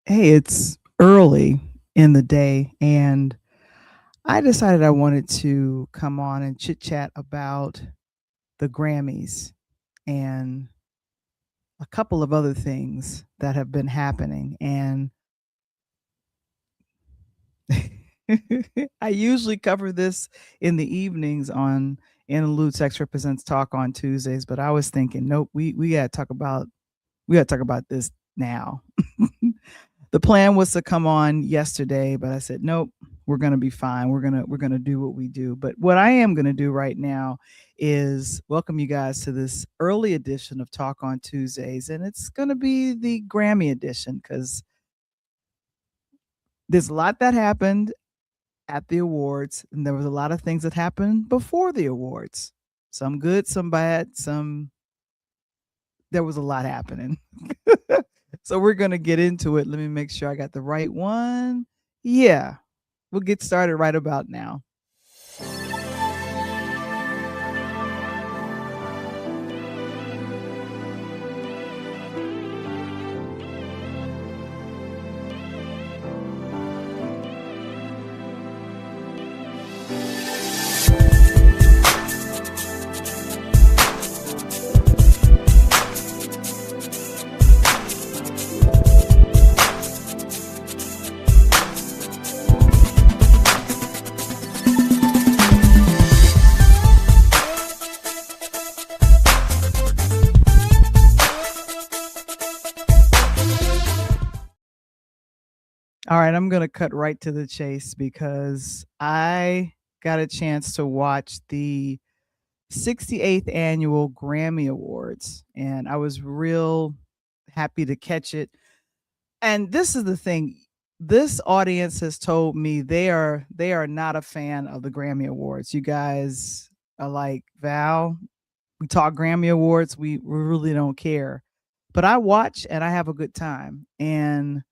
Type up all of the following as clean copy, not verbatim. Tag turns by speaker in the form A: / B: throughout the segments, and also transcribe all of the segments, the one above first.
A: Hey, it's early in the day, and I decided I wanted to come on and chit chat about the Grammys and a couple of other things that have been happening. And I usually cover this in the evenings on Interlude Sex Represents Talk on Tuesdays, but I was thinking, nope, we gotta talk about this now. The plan was to come on yesterday, but I said, nope, we're gonna be fine. We're gonna do what we do. But what I am gonna do right now is welcome you guys to this early edition of Talk on Tuesdays, and it's gonna be the Grammy edition because there's a lot that happened at the awards, and there was a lot of things that happened before the awards. Some good, some bad, some there was a lot happening. So we're gonna get into it. Let me make sure I got the right one. Yeah, we'll get started right about now. All right, I'm gonna cut right to the chase because I got a chance to watch the 68th annual Grammy Awards, and I was real happy to catch it. And this is the thing, this audience has told me they are not a fan of the Grammy Awards. You guys are like, Val, we talk Grammy Awards, we really don't care. But I watch and I have a good time. And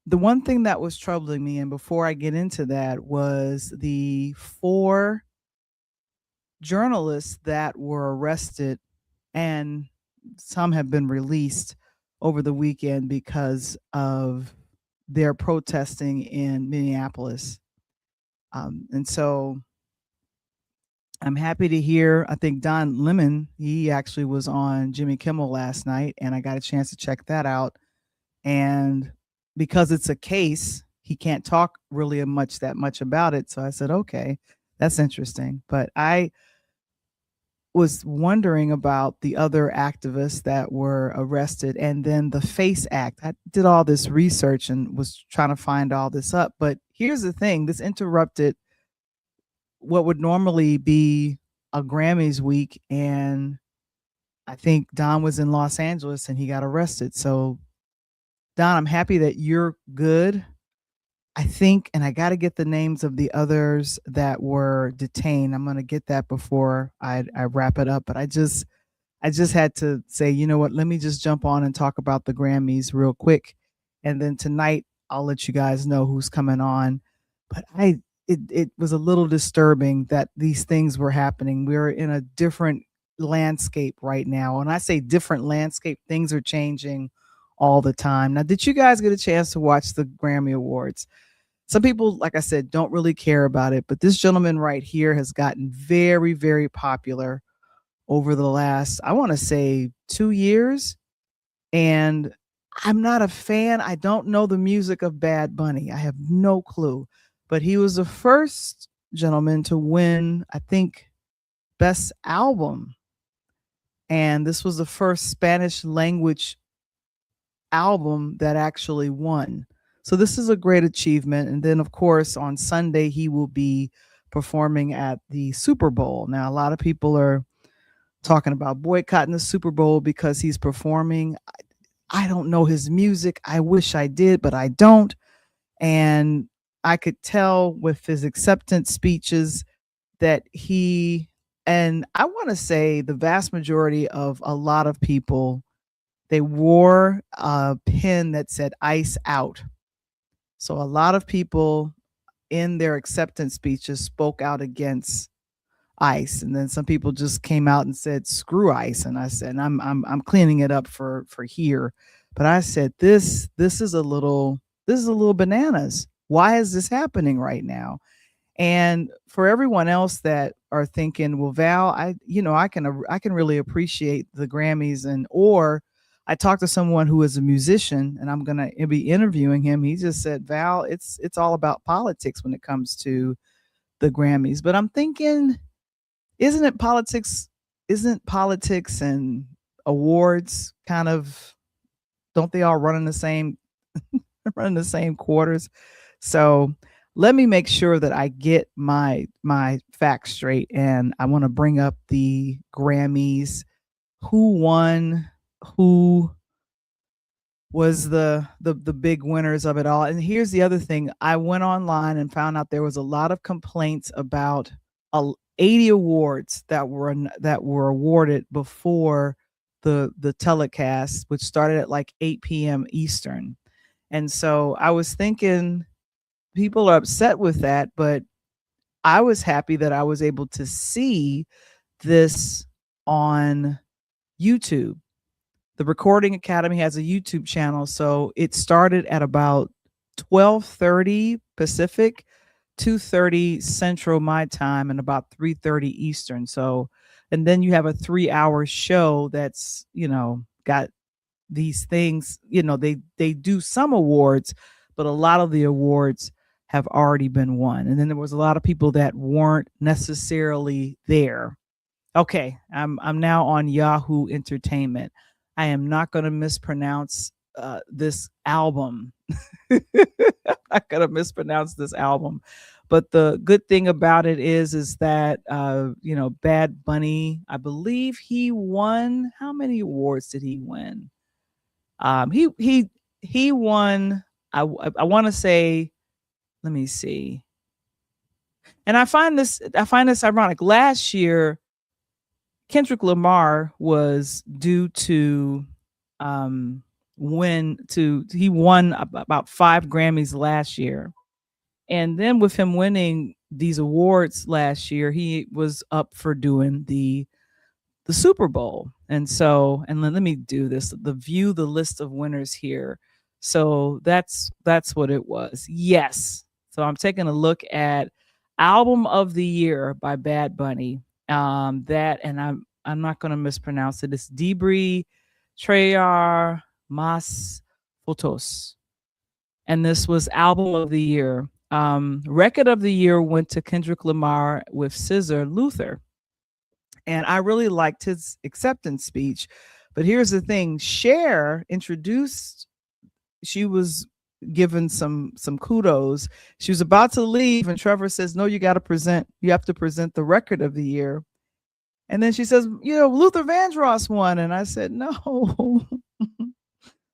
A: the one thing that was troubling me, and before I get into that, was the four journalists that were arrested, and some have been released over the weekend because of their protesting in Minneapolis. And so I'm happy to hear. I think Don Lemon, he actually was on Jimmy Kimmel last night, and I got a chance to check that out. And because it's a case, he can't talk really that much about it. So I said, okay, that's interesting. But I was wondering about the other activists that were arrested and then the FACE Act. I did all this research and was trying to find all this up. But here's the thing, this interrupted what would normally be a Grammys week. And I think Don was in Los Angeles and he got arrested. So, Don, I'm happy that you're good. I think, and I got to get the names of the others that were detained. I'm going to get that before I wrap it up. But I just had to say, you know what? Let me just jump on and talk about the Grammys real quick, and then tonight I'll let you guys know who's coming on. But it was a little disturbing that these things were happening. We're in a different landscape right now. When I say different landscape, things are changing all the time. Now, did you guys get a chance to watch the Grammy Awards? Some people, like I said, don't really care about it, but this gentleman right here has gotten very, very popular over the last, I want to say, 2 years. And I'm not a fan. I don't know the music of Bad Bunny. I have no clue. But he was the first gentleman to win, I think, Best Album. And this was the first Spanish language album that actually won. So this is a great achievement. And then, of course, on Sunday, he will be performing at the Super Bowl. Now, a lot of people are talking about boycotting the Super Bowl because he's performing. I don't know his music. I wish I did, but I don't. And I could tell with his acceptance speeches that and I want to say the vast majority of a lot of people, they wore a pin that said "ice out." So a lot of people in their acceptance speeches spoke out against ICE, and then some people just came out and said "screw ICE." And I said, "I'm cleaning it up for here." But I said, this is a little bananas. Why is this happening right now? And for everyone else that are thinking, well, Val, I can really appreciate the Grammys, and or I talked to someone who is a musician and I'm gonna be interviewing him. He just said, Val, it's all about politics when it comes to the Grammys. But I'm thinking, isn't it politics? Isn't politics and awards kind of, don't they all run in the same running the same quarters? So let me make sure that I get my facts straight, and I want to bring up the Grammys. Who won? Who was the big winners of it all? And here's the other thing: I went online and found out there was a lot of complaints about 80 awards that were awarded before the telecast, which started at like 8 p.m. Eastern. And so I was thinking people are upset with that, but I was happy that I was able to see this on YouTube. The Recording Academy has a YouTube channel, so it started at about 12:30 Pacific, 2:30 Central my time, and about 3:30 Eastern. So, and then you have a 3-hour show that's, got these things, they do some awards, but a lot of the awards have already been won. And then there was a lot of people that weren't necessarily there. Okay, I'm now on Yahoo Entertainment. I am not going to mispronounce this album. I'm not going to mispronounce this album. But the good thing about it is that Bad Bunny, I believe he won. How many awards did he win? He won. I want to say. Let me see. And I find this ironic. Last year, Kendrick Lamar was due to he won about 5 Grammys last year. And then with him winning these awards last year, he was up for doing the Super Bowl. And so, and let me do this, the list of winners here. So that's what it was. Yes. So I'm taking a look at Album of the Year by Bad Bunny. That, and I'm not going to mispronounce it. It's Debris Treyar Mas Photos. And this was Album of the Year. Record of the Year went to Kendrick Lamar with Scissor Luther. And I really liked his acceptance speech. But here's the thing: Cher introduced. She was given some kudos. She was about to leave, and Trevor says, "No, you got to present. You have to present the record of the year." And then she says, Luther Vandross won, and I said, "No,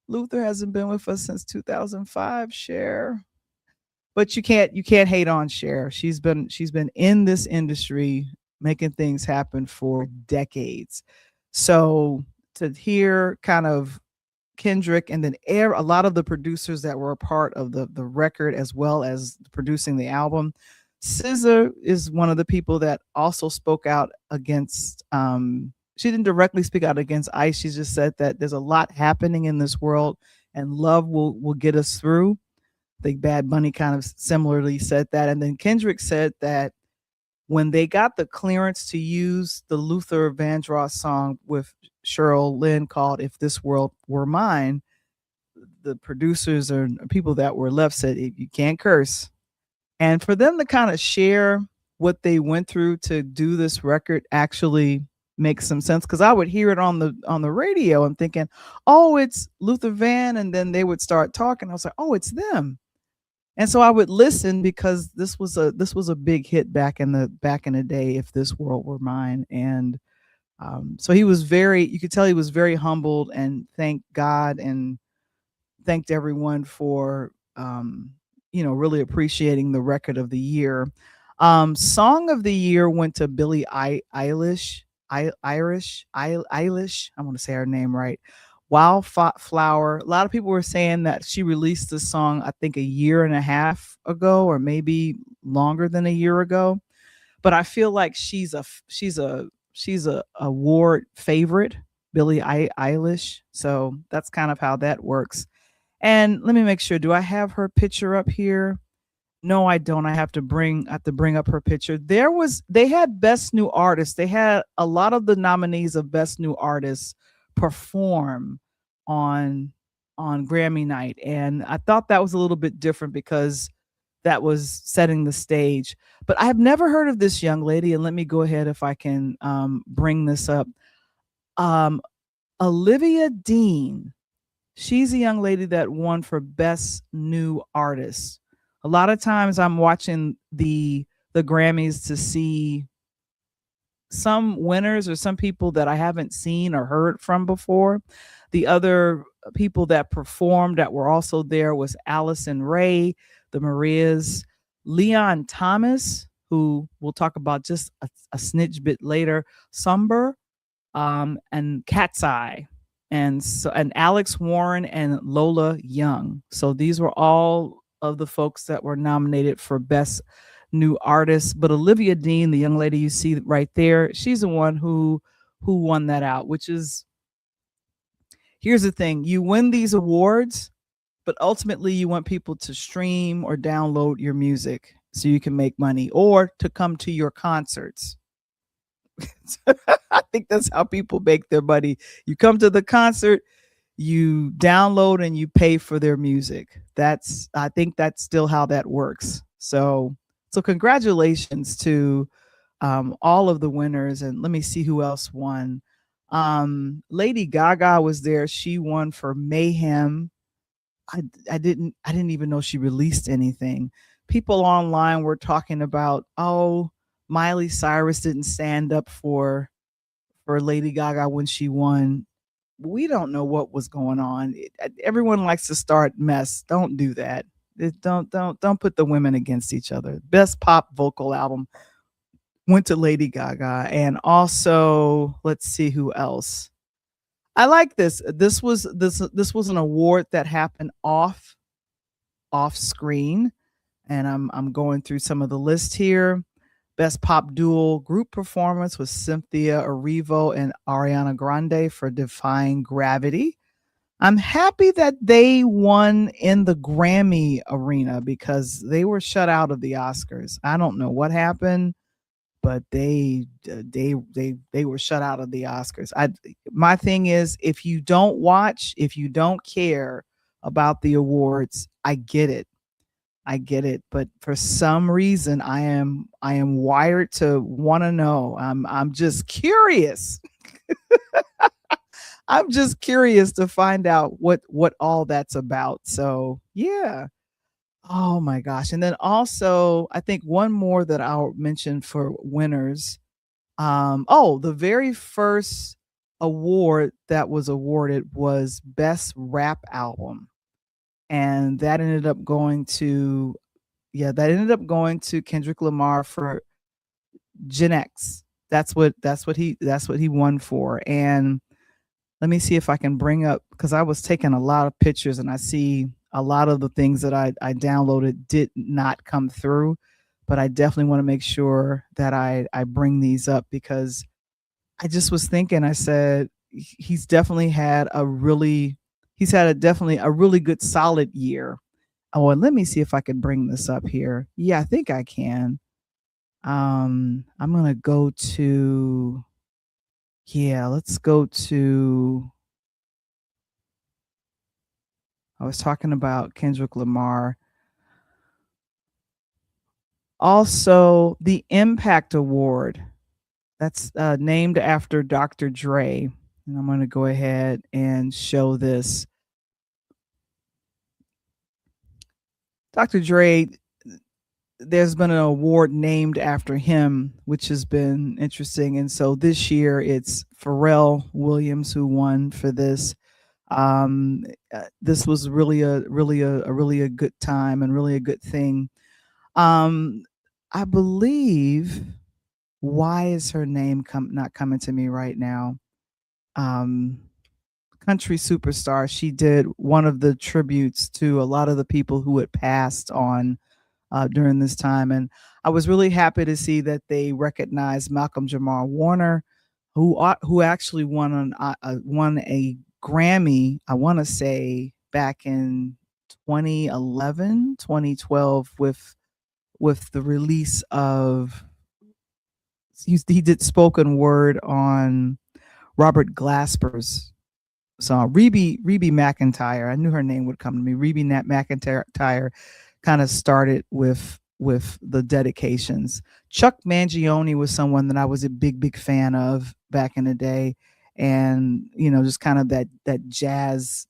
A: Luther hasn't been with us since 2005, Cher." But you can't hate on Cher. She's been in this industry making things happen for decades. So to hear kind of Kendrick and then a lot of the producers that were a part of the record as well as producing the album. SZA is one of the people that also spoke out against. She didn't directly speak out against ICE. She just said that there's a lot happening in this world, and love will get us through. I think Bad Bunny kind of similarly said that, and then Kendrick said that when they got the clearance to use the Luther Vandross song with Cheryl Lynn called "If This World Were Mine," the producers or people that were left said, "You can't curse." And for them to kind of share what they went through to do this record actually makes some sense, because I would hear it on the radio and thinking, "Oh, it's Luther Van," and then they would start talking. I was like, "Oh, it's them." And so I would listen, because this was a big hit back in the day, "If This World Were Mine." And so you could tell he was very humbled and thanked God and thanked everyone for really appreciating the record of the year. Song of the year went to Billie Eilish. Eilish. I want to say her name right. Wildflower. A lot of people were saying that she released this song, I think, a year and a half ago, or maybe longer than a year ago. But I feel like she's a award favorite. Eilish. So that's kind of how that works. And let me make sure. Do I have her picture up here? No, I don't. I have to bring up her picture. They had best new artist. They had a lot of the nominees of best new artists perform on Grammy night. And I thought that was a little bit different because that was setting the stage. But I have never heard of this young lady, and let me go ahead if I can bring this up. Um, Olivia Dean. She's a young lady that won for best new artist. A lot of times I'm watching the Grammys to see some winners or some people that I haven't seen or heard from before. The other people that performed that were also there was Allison Ray, the Marias, Leon Thomas, who we'll talk about just a snitch bit later, Sumber, and Cat's Eye, and Alex Warren and Lola Young. So these were all of the folks that were nominated for best new artist. But Olivia Dean, the young lady you see right there, she's the one who won that out. Which is, here's the thing: you win these awards, but ultimately you want people to stream or download your music so you can make money or to come to your concerts. I think that's how people make their money. You come to the concert, you download and you pay for their music. I think that's still how that works. So congratulations to all of the winners. And let me see who else won. Lady Gaga was there. She won for Mayhem. I didn't even know she released anything. People online were talking about, oh, Miley Cyrus didn't stand up for Lady Gaga when she won. We don't know what was going on. Everyone likes to start mess. Don't do that. Don't put the women against each other. Best pop vocal album went to Lady Gaga, and also let's see who else. I like this. This was an award that happened off screen, and I'm going through some of the list here. Best pop dual group performance was Cynthia Erivo and Ariana Grande for Defying Gravity. I'm happy that they won in the Grammy arena because they were shut out of the Oscars. I don't know what happened, but they were shut out of the Oscars. My thing is, if you don't watch, if you don't care about the awards, I get it. But for some reason, I am wired to want to know. I'm just curious. I'm just curious to find out what all that's about. So yeah. Oh my gosh. And then also, I think one more that I'll mention for winners. The very first award that was awarded was Best Rap Album. And that ended up going to Kendrick Lamar for Gen X. That's what he won for. And let me see if I can bring up, because I was taking a lot of pictures and I see a lot of the things that I downloaded did not come through, but I definitely want to make sure that I bring these up, because I just was thinking, I said, he's definitely had a really good solid year. Oh, and let me see if I can bring this up here. Yeah, I think I can. I'm going to go to, let's go to, I was talking about Kendrick Lamar. Also, the Impact Award, that's named after Dr. Dre. And I'm going to go ahead and show this. Dr. Dre, there's been an award named after him, which has been interesting. And so this year it's Pharrell Williams who won for this. This was really a good time and really a good thing. I believe, why is her name not coming to me right now? Country superstar. She did one of the tributes to a lot of the people who had passed on during this time, and I was really happy to see that they recognized Malcolm Jamal Warner, who actually won a Grammy, I want to say back in 2011, 2012, with the release of he did spoken word on Robert Glasper's song, Rebe McEntire. I knew her name would come to me. McEntire kind of started with the dedications. Chuck Mangione was someone that I was a big fan of back in the day, and just kind of that jazz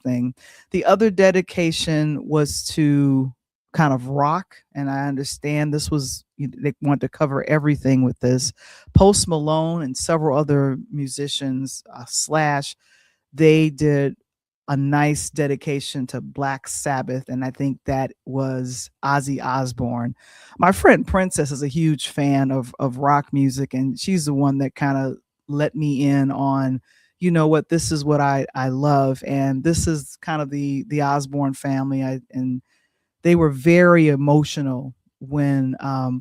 A: thing. The other dedication was to kind of rock, and I understand they want to cover everything with this. Post Malone and several other musicians slash they did a nice dedication to Black Sabbath, and I think that was Ozzy Osbourne. My friend Princess is a huge fan of rock music, and she's the one that kind of let me in on, this is what I love, and this is kind of the Osbourne family. And they were very emotional when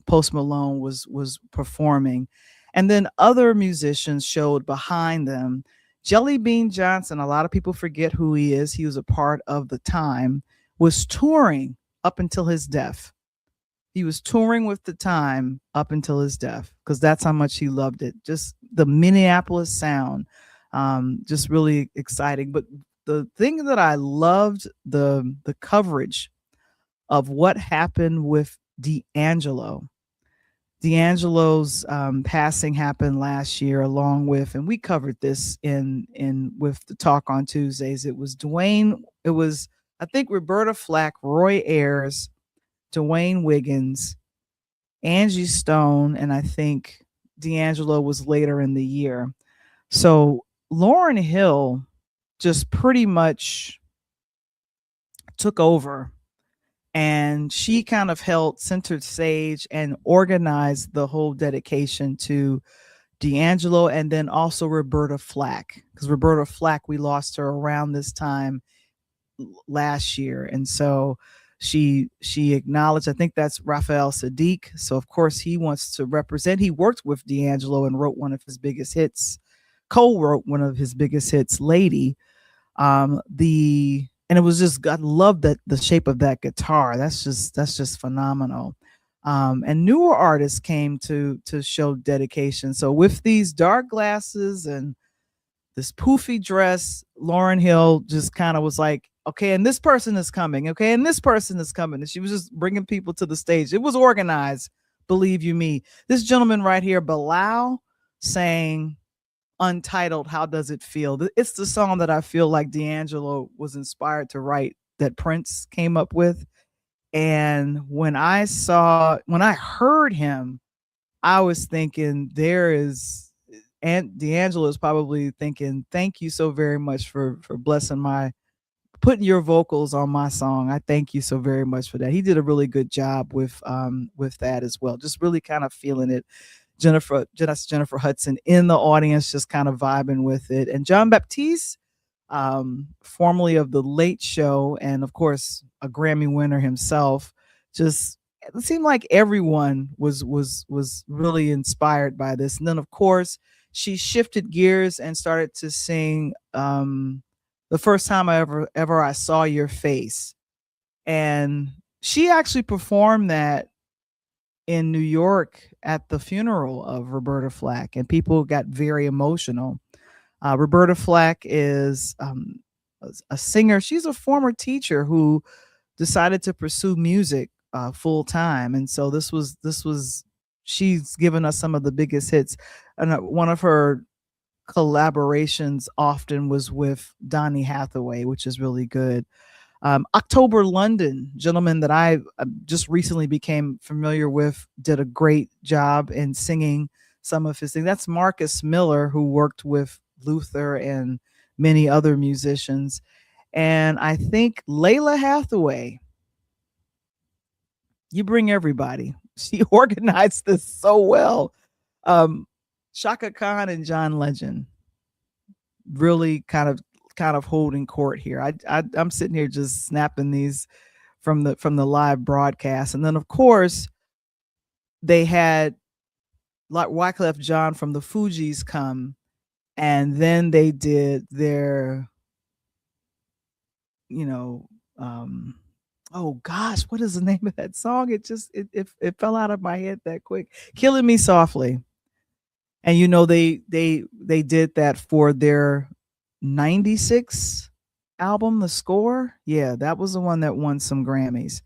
A: Post Malone was performing, and then other musicians showed behind them. Jelly Bean Johnson, a lot of people forget who he is. He was a part of The Time, was touring up until his death. He was touring with The Time up until his death because that's how much he loved it. Just the Minneapolis sound, just really exciting. But the thing that I loved, the coverage of what happened with D'Angelo's passing happened last year, along with, and we covered this in with the talk on Tuesdays. It was I think Roberta Flack, Roy Ayers, Dwayne Wiggins, Angie Stone, and I think D'Angelo was later in the year. So Lauryn Hill just pretty much took over, and she kind of held center stage and organized the whole dedication to D'Angelo, and then also Roberta Flack, because Roberta Flack, we lost her around this time last year. And so she acknowledged, I think that's Raphael Sadiq. So of course he wants to represent. He worked with D'Angelo and wrote one of his biggest hits, co-wrote one of his biggest hits, Lady. And it was just, I love that the shape of that guitar. That's just phenomenal. And newer artists came to show dedication. So with these dark glasses and this poofy dress, Lauryn Hill just kind of was like, okay, and this person is coming. Okay, and this person is coming. And she was just bringing people to the stage. It was organized, believe you me. This gentleman right here, Bilal, sang Untitled, How Does It Feel? It's the song that I feel like D'Angelo was inspired to write, that Prince came up with. And when I heard him, I was thinking and D'Angelo is probably thinking, thank you so very much for blessing putting your vocals on my song. I thank you so very much for that. He did a really good job with that as well. Just really kind of feeling it. Jennifer Hudson in the audience, just kind of vibing with it. And John Baptiste, formerly of The Late Show, and of course a Grammy winner himself, just it seemed like everyone was really inspired by this. And then of course she shifted gears and started to sing The First Time I Saw Your Face. And she actually performed that in New York at the funeral of Roberta Flack, and people got very emotional. Roberta Flack is a singer. She's a former teacher who decided to pursue music full time, and so this was she's given us some of the biggest hits. And one of her collaborations often was with Donny Hathaway, which is really good. October London, gentleman that I just recently became familiar with, did a great job in singing some of his things. That's Marcus Miller, who worked with Luther and many other musicians. And I think Layla Hathaway, you bring everybody. She organized this so well. Shaka Khan and John Legend really kind of holding court here. I'm sitting here just snapping these from the live broadcast. And then of course they had like Wyclef Jean from the Fugees come, and then they did their, you know, oh gosh, what is the name of that song? It fell out of my head that quick. Killing Me Softly. And they did that for their 96 album, The Score. Yeah, that was the one that won some Grammys.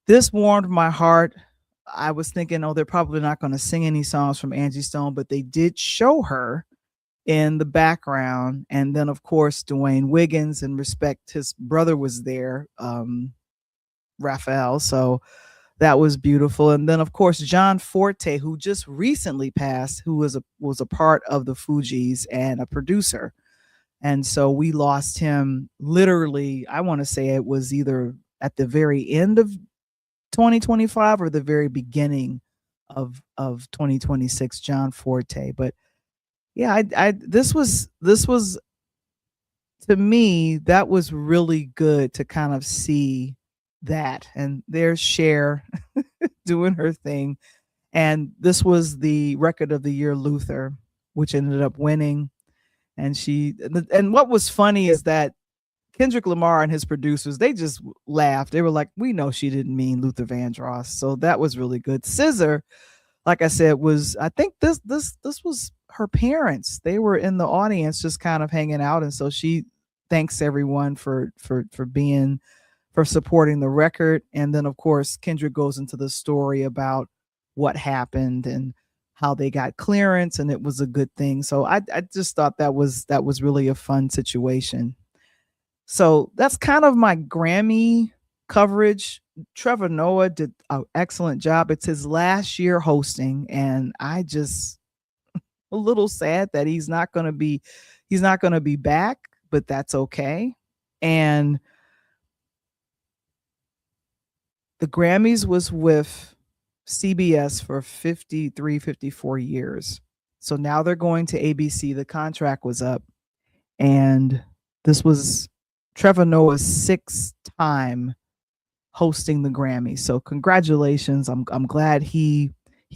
A: This warmed my heart. I was thinking, oh, they're probably not going to sing any songs from Angie Stone, but they did show her in the background. And then, of course, Dwayne Wiggins, and respect, his brother was there, Raphael. So that was beautiful. And then, of course, John Forte, who just recently passed, who was a part of the Fugees and a producer. And so we lost him literally. I want to say it was either at the very end of 2025 or the very beginning of 2026, John Forte. But yeah, I this was to me, that was really good to kind of see that. And there's Cher doing her thing. And this was the record of the year, Luther, which ended up winning. And what was funny is that Kendrick Lamar and his producers, they just laughed. They were like, we know she didn't mean Luther Vandross. So that was really good. SZA, like I said, I think this was her parents. They were in the audience just kind of hanging out. And so she thanks everyone for supporting the record. And then, of course, Kendrick goes into the story about what happened and how they got clearance, and it was a good thing. So I just thought that was really a fun situation. So that's kind of my Grammy coverage. Trevor Noah did an excellent job. It's his last year hosting, and I just a little sad that he's not going to be back, but that's okay. And the Grammys was with CBS for 53, 54 years. So now they're going to ABC. The contract was up, and this was Trevor Noah's sixth time hosting the Grammys. So congratulations. I'm glad he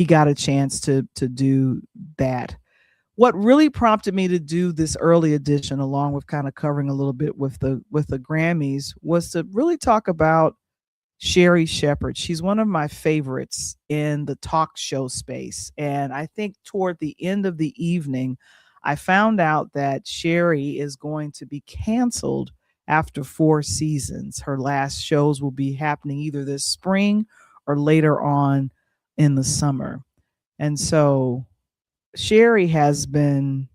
A: got a chance to do that. What really prompted me to do this early edition, along with kind of covering a little bit with the Grammys, was to really talk about Sherri Shepherd. She's one of my favorites in the talk show space. And I think toward the end of the evening, I found out that Sherri is going to be canceled after 4 seasons. Her last shows will be happening either this spring or later on in the summer. And so Sherri has been,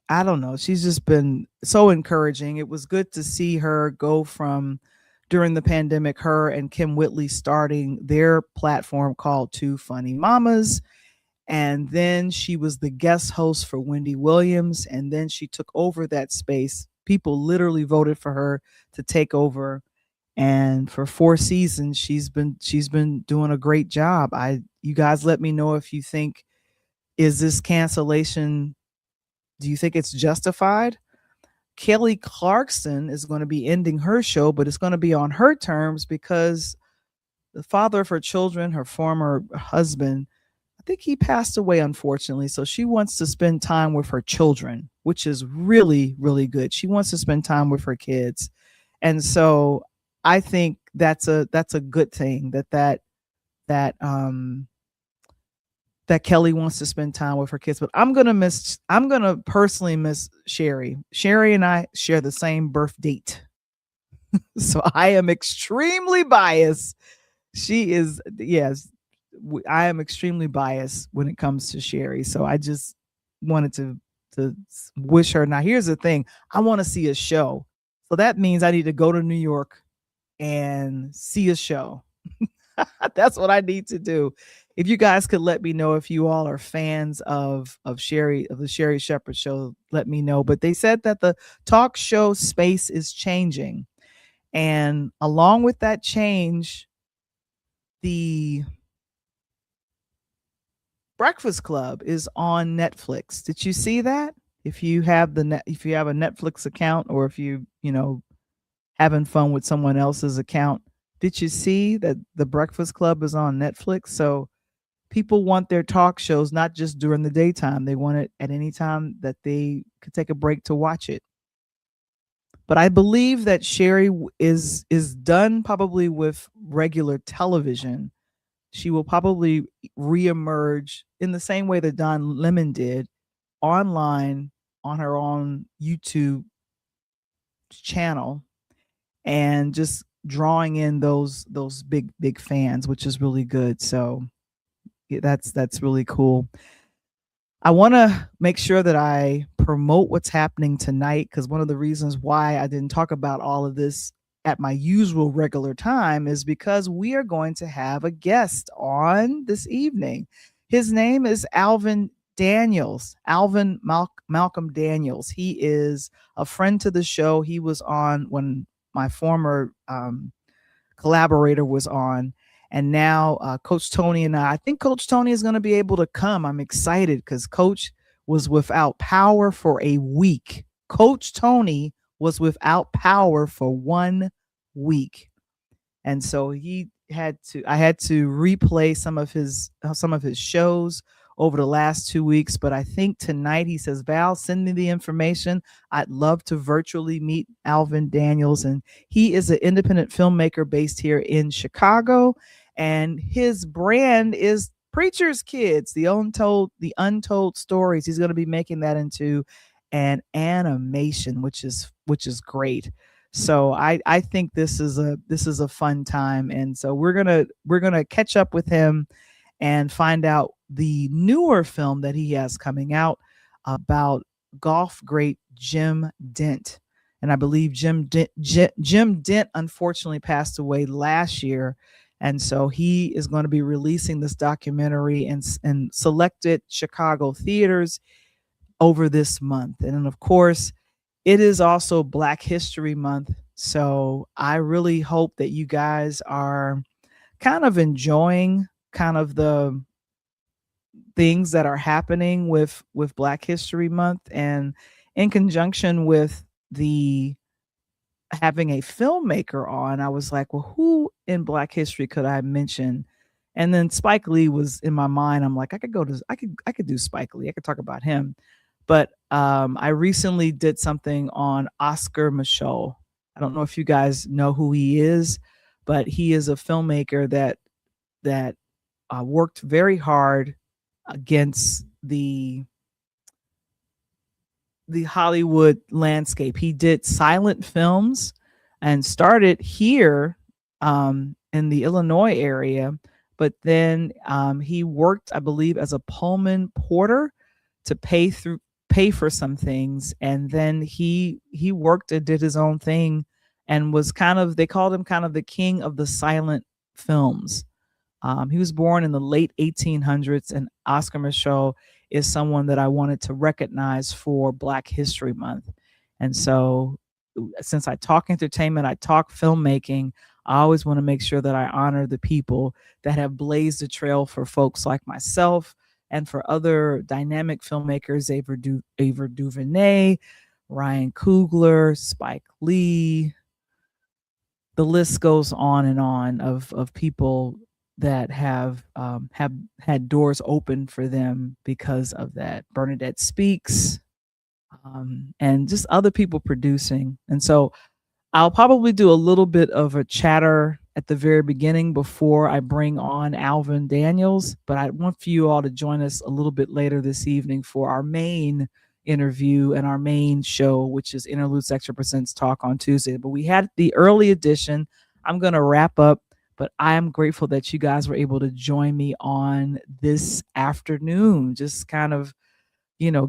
A: I don't know, she's just been so encouraging. It was good to see her go from, during the pandemic, her and Kim Whitley starting their platform called Two Funny Mamas. And then she was the guest host for Wendy Williams. And then she took over that space. People literally voted for her to take over. And for 4 seasons, she's been doing a great job. You guys let me know if you think, is this cancellation, do you think it's justified? Kelly Clarkson is going to be ending her show, but it's going to be on her terms because the father of her children, her former husband, I think he passed away, unfortunately. So she wants to spend time with her children, which is really, really good. She wants to spend time with her kids. And so I think that's a good thing that Kelly wants to spend time with her kids. But I'm going to personally miss Sherri. Sherri and I share the same birth date. So I am extremely biased. She is, yes, I am extremely biased when it comes to Sherri. So I just wanted to wish her. Now, here's the thing. I want to see a show. So that means I need to go to New York and see a show. That's what I need to do. If you guys could let me know if you all are fans of the Sherri Shepherd show, let me know. But they said that the talk show space is changing. And along with that change, the Breakfast Club is on Netflix. Did you see that? If you have a Netflix account, or if you having fun with someone else's account, did you see that the Breakfast Club is on Netflix? So People want their talk shows not just during the daytime. They want it at any time that they could take a break to watch it. But I believe that Sherri is done probably with regular television. She will probably reemerge in the same way that Don Lemon did, online on her own YouTube channel, and just drawing in those big fans, which is really good. So that's really cool. I want to make sure that I promote what's happening tonight, because one of the reasons why I didn't talk about all of this at my usual regular time is because we are going to have a guest on this evening. His name is Alvin Daniels, Malcolm Daniels. He is a friend to the show. He was on when my former collaborator was on. And now Coach Tony and I think Coach Tony is going to be able to come. I'm excited because Coach was without power for a week. Coach Tony was without power for 1 week. And so I had to replay some of his shows over the last 2 weeks. But I think tonight he says, Val, send me the information. I'd love to virtually meet Alvin Daniels. And he is an independent filmmaker based here in Chicago. And his brand is Preacher's Kids, the untold stories. He's going to be making that into an animation, which is great. So I think this is a fun time. And so we're gonna catch up with him and find out the newer film that he has coming out about golf great Jim Dent. And I believe Jim Dent unfortunately passed away last year. And so he is going to be releasing this documentary in selected Chicago theaters over this month. And then, of course, it is also Black History Month. So I really hope that you guys are kind of enjoying kind of the things that are happening with Black History Month, and in conjunction with the having a filmmaker on, I was like, well, who in Black history could I mention? And then Spike Lee was in my mind. I'm like, I could do Spike Lee. I could talk about him. But I recently did something on Oscar Micheaux. I don't know if you guys know who he is, but he is a filmmaker that worked very hard against the Hollywood landscape. He did silent films and started here in the Illinois area, but then he worked, I believe, as a Pullman porter to pay for some things, and then he worked and did his own thing, and was they called him kind of the king of the silent films. He was born in the late 1800s, and Oscar Micheaux is someone that I wanted to recognize for Black History Month. And so, since I talk entertainment, I talk filmmaking, I always want to make sure that I honor the people that have blazed the trail for folks like myself and for other dynamic filmmakers, Ava DuVernay, Ryan Coogler, Spike Lee. The list goes on and on of people that have had doors open for them because of that. Bernadette Speaks, and just other people producing. And so I'll probably do a little bit of a chatter at the very beginning before I bring on Alvin Daniels, but I want for you all to join us a little bit later this evening for our main interview and our main show, which is Interludes Extra Presents Talk on Tuesday. But we had the early edition. I'm going to wrap up, but I am grateful that you guys were able to join me on this afternoon, just kind of,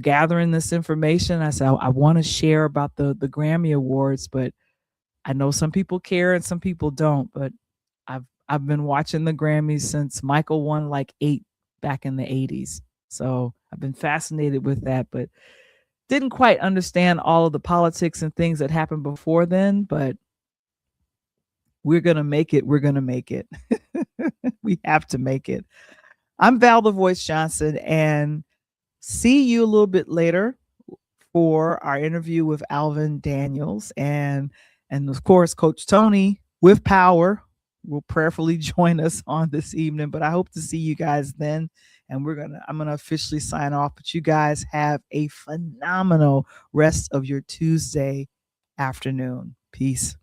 A: gathering this information. I said, I want to share about the Grammy Awards, but I know some people care and some people don't, but I've been watching the Grammys since Michael won like 8 back in the 80s. So I've been fascinated with that, but didn't quite understand all of the politics and things that happened before then, but we're going to make it. We're going to make it. We have to make it. I'm Val the Voice Johnson, and see you a little bit later for our interview with Alvin Daniels and of course, Coach Tony with power, will prayerfully join us on this evening. But I hope to see you guys then. And I'm gonna officially sign off. But you guys have a phenomenal rest of your Tuesday afternoon. Peace.